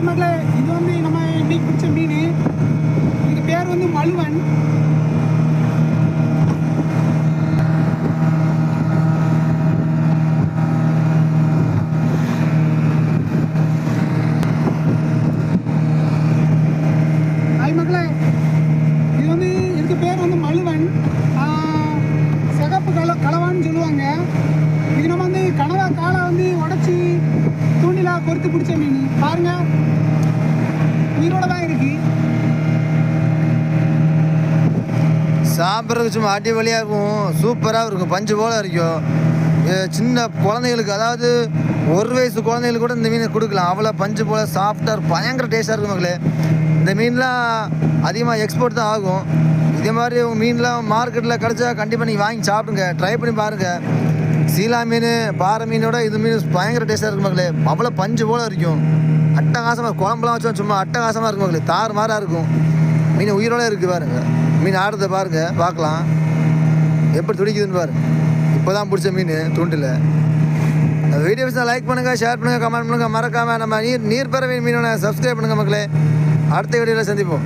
மக்களே, இது வந்து நம்ம இன்னைக்கு பிடிச்ச மீன். இது பேர் வந்து மழுவன். ஹாய் மக்களே, இது வந்து இதுக்கு பேர் வந்து மழுவன். சிகப்பு கலவான்னு சொல்லுவாங்க. இது நம்ம வந்து கனவா காலை வந்து உடச்சி தூண்டில பொறுத்து பிடிச்ச மீன். பாருங்க, உயிரோட தான் இருக்கு. சாப்பிட்றதுக்கு சும்மா அடிவழியாக இருக்கும், சூப்பராக இருக்கும், பஞ்சு போல் இருக்கும். சின்ன குழந்தைகளுக்கு, அதாவது 1 வயசு குழந்தைகளுக்கு கூட இந்த மீனை கொடுக்கலாம். அவ்வளோ பஞ்சு போல் சாஃப்டாக பயங்கர டேஸ்ட்டாக இருக்கும் மக்களே. இந்த மீன்லாம் அதிகமாக எக்ஸ்போர்ட் தான் ஆகும். இதே மாதிரி மீன்லாம் மார்க்கெட்டில் கிடச்சா கண்டிப்பாக நீங்கள் வாங்கி சாப்பிடுங்க, ட்ரை பண்ணி பாருங்கள். சீலா மீன், பாறை மீனோட இது மீன் பயங்கர டேஸ்ட்டாக இருக்கும் மக்களே. அவ்வளோ பஞ்சு போல் இருக்கும், அட்டகாசமாக. குழம்புலாம் வச்சோம் சும்மா அட்டகாசமாக இருக்கும் மக்களே, தாறு மாறாக இருக்கும். மீன் உயிரோட இருக்குது பாருங்க. மீன் ஆடுறத பாருங்க, பார்க்கலாம் எப்படி துடிக்குதுன்னு பாருங்க. இப்போ தான் பிடிச்ச மீன் தூண்டில். வீடியோ பிடிச்சா லைக் பண்ணுங்கள், ஷேர் பண்ணுங்கள், கமெண்ட் பண்ணுங்கள். மறக்காமல் நம்ம நீர்ப்பறவை மீனோட சப்ஸ்கிரைப் பண்ணுங்கள் மக்களே. அடுத்த வீடியோவில் சந்திப்போம்.